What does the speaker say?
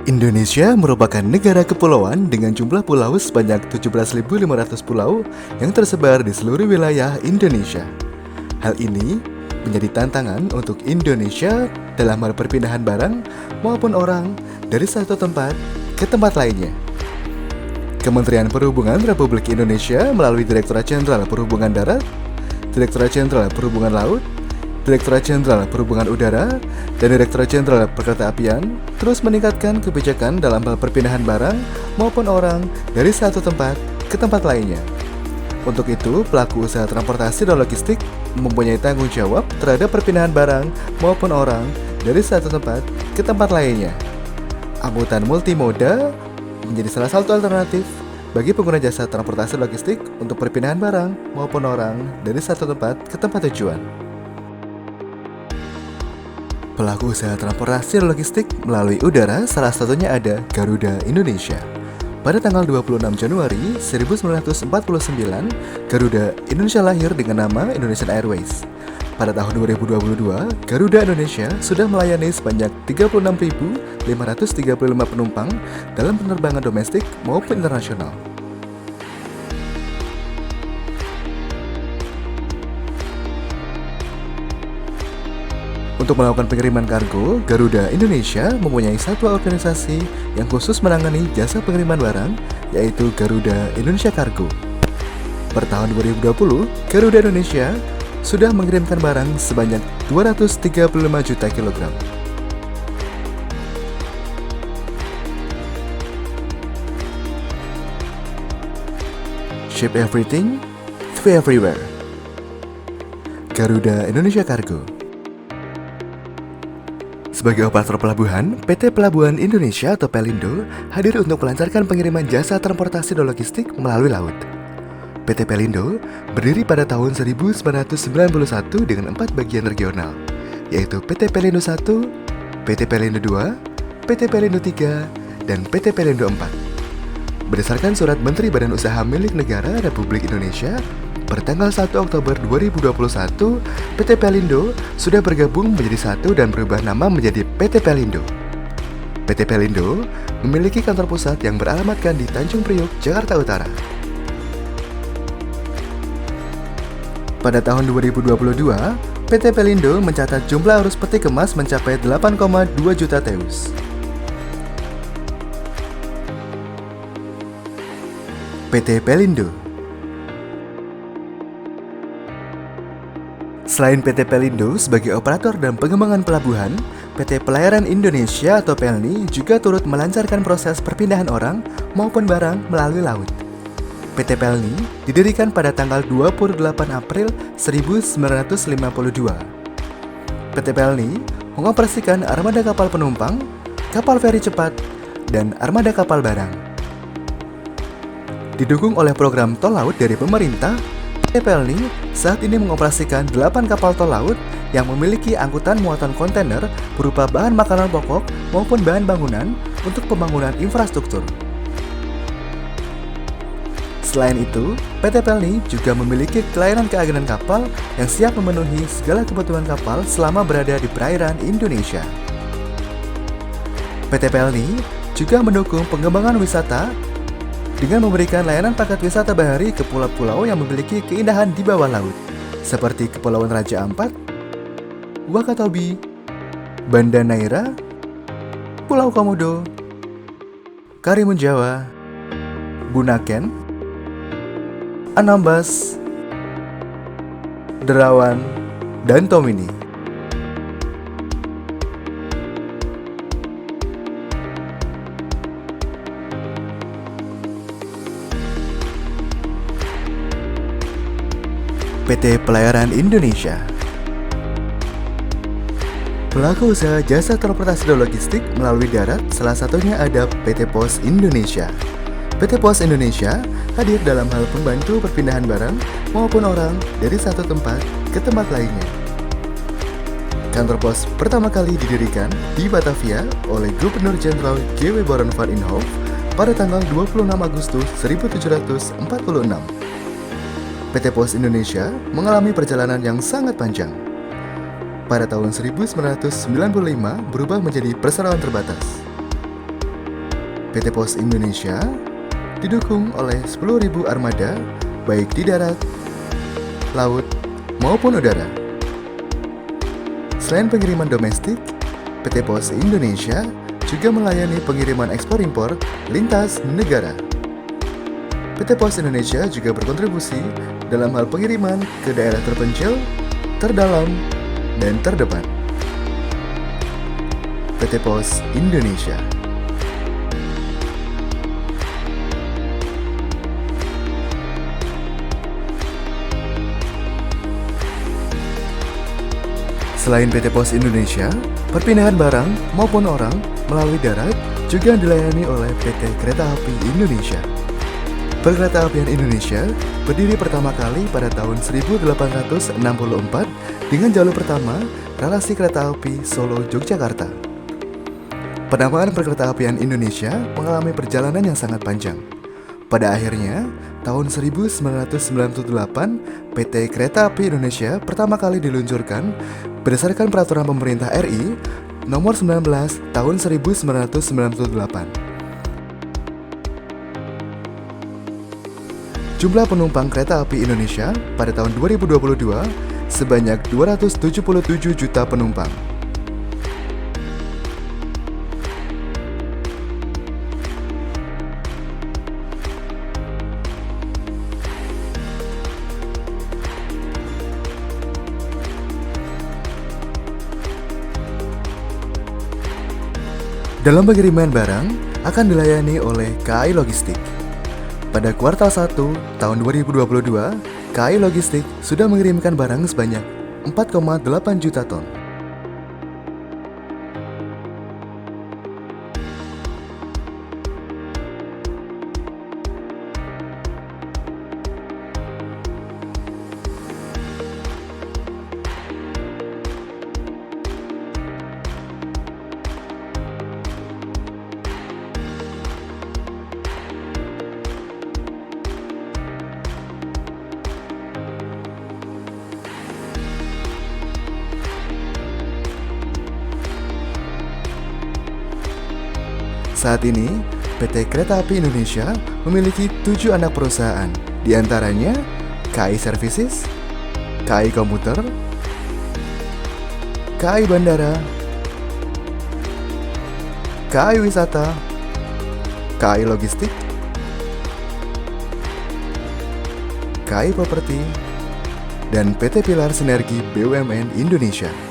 Indonesia merupakan negara kepulauan dengan jumlah pulau sebanyak 17.500 pulau yang tersebar di seluruh wilayah Indonesia. Hal ini menjadi tantangan untuk Indonesia dalam hal perpindahan barang maupun orang dari satu tempat ke tempat lainnya. Kementerian Perhubungan Republik Indonesia melalui Direktorat Jenderal Perhubungan Darat, Direktorat Jenderal Perhubungan Laut, Direktorat Jenderal Perhubungan Udara, dan Direktorat Jenderal Perkeretaapian terus meningkatkan kebijakan dalam hal perpindahan barang maupun orang dari satu tempat ke tempat lainnya. Untuk itu, pelaku usaha transportasi dan logistik mempunyai tanggung jawab terhadap perpindahan barang maupun orang dari satu tempat ke tempat lainnya. Angkutan multimoda menjadi salah satu alternatif bagi pengguna jasa transportasi logistik untuk perpindahan barang maupun orang dari satu tempat ke tempat tujuan. Pelaku usaha transportasi dan logistik melalui udara salah satunya ada Garuda Indonesia. Pada tanggal 26 Januari 1949, Garuda Indonesia lahir dengan nama Indonesian Airways. Pada tahun 2022, Garuda Indonesia sudah melayani sebanyak 36.535 penumpang dalam penerbangan domestik maupun internasional. Untuk melakukan pengiriman kargo, Garuda Indonesia mempunyai satu organisasi yang khusus menangani jasa pengiriman barang, yaitu Garuda Indonesia Cargo. Per tahun 2020, Garuda Indonesia sudah mengirimkan barang sebanyak 235 juta kilogram. Ship everything to everywhere. Garuda Indonesia Cargo. Sebagai operator pelabuhan, PT Pelabuhan Indonesia atau Pelindo hadir untuk melancarkan pengiriman jasa transportasi dan logistik melalui laut. PT Pelindo berdiri pada tahun 1991 dengan 4 bagian regional, yaitu PT Pelindo 1, PT Pelindo 2, PT Pelindo 3, dan PT Pelindo 4. Berdasarkan Surat Menteri Badan Usaha Milik Negara Republik Indonesia, pertanggal 1 Oktober 2021, PT Pelindo sudah bergabung menjadi satu dan berubah nama menjadi PT Pelindo. PT Pelindo memiliki kantor pusat yang beralamatkan di Tanjung Priok, Jakarta Utara. Pada tahun 2022, PT Pelindo mencatat jumlah arus peti kemas mencapai 8,2 juta TEUs. PT Pelindo. Selain PT Pelindo sebagai operator dan pengembangan pelabuhan, PT Pelayaran Indonesia atau PELNI juga turut melancarkan proses perpindahan orang maupun barang melalui laut. PT PELNI didirikan pada tanggal 28 April 1952. PT PELNI mengoperasikan armada kapal penumpang, kapal feri cepat, dan armada kapal barang. Didukung oleh program tol laut dari pemerintah, PT PELNI saat ini mengoperasikan 8 kapal tol laut yang memiliki angkutan muatan kontainer berupa bahan makanan pokok maupun bahan bangunan untuk pembangunan infrastruktur. Selain itu, PT PELNI juga memiliki layanan keagenan kapal yang siap memenuhi segala kebutuhan kapal selama berada di perairan Indonesia. PT PELNI juga mendukung pengembangan wisata dengan memberikan layanan paket wisata bahari ke pulau-pulau yang memiliki keindahan di bawah laut, seperti Kepulauan Raja Ampat, Wakatobi, Banda Neira, Pulau Komodo, Karimun Jawa, Bunaken, Anambas, Derawan, dan Tomini. PT Pelayaran Indonesia. Pelaku usaha jasa transportasi dan logistik melalui darat, salah satunya ada PT Pos Indonesia. PT Pos Indonesia hadir dalam hal membantu perpindahan barang maupun orang dari satu tempat ke tempat lainnya. Kantor pos pertama kali didirikan di Batavia oleh Gubernur Jenderal G.W. Baron van Inhofe pada tanggal 26 Agustus 1746. PT Pos Indonesia mengalami perjalanan yang sangat panjang. Pada tahun 1995 berubah menjadi perseroan terbatas. PT Pos Indonesia didukung oleh 10.000 armada baik di darat, laut, maupun udara. Selain pengiriman domestik, PT Pos Indonesia juga melayani pengiriman ekspor-impor lintas negara. PT Pos Indonesia juga berkontribusi dalam hal pengiriman ke daerah terpencil, terdalam, dan terdepan. PT Pos Indonesia. Selain PT Pos Indonesia, perpindahan barang maupun orang melalui darat juga dilayani oleh PT Kereta Api Indonesia. Perkeretaapian Indonesia berdiri pertama kali pada tahun 1864 dengan jalur pertama relasi kereta api Solo-Yogyakarta. Penamaan perkeretaapian Indonesia mengalami perjalanan yang sangat panjang. Pada akhirnya, tahun 1998, PT Kereta Api Indonesia pertama kali diluncurkan berdasarkan Peraturan Pemerintah RI Nomor 19 Tahun 1998. Jumlah penumpang kereta api Indonesia pada tahun 2022 sebanyak 277 juta penumpang. Dalam pengiriman barang akan dilayani oleh KAI Logistik. Pada kuartal 1 tahun 2022, KAI Logistik sudah mengirimkan barang sebanyak 4,8 juta ton. Saat ini, PT Kereta Api Indonesia memiliki 7 anak perusahaan, di antaranya KAI Services, KAI Komuter, KAI Bandara, KAI Wisata, KAI Logistik, KAI Properti, dan PT Pilar Sinergi BUMN Indonesia.